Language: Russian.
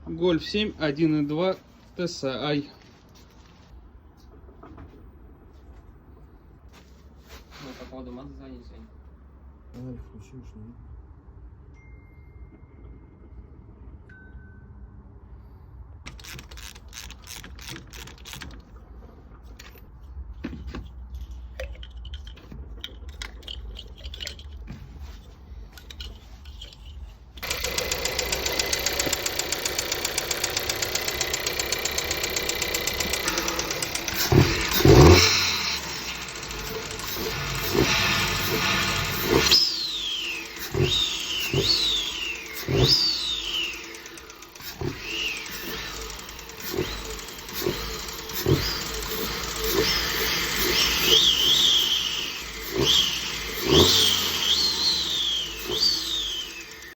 Golf 7 1.2 TSI. Ну, по поводу масс занятий. Фонарик включил, что нет? Yes.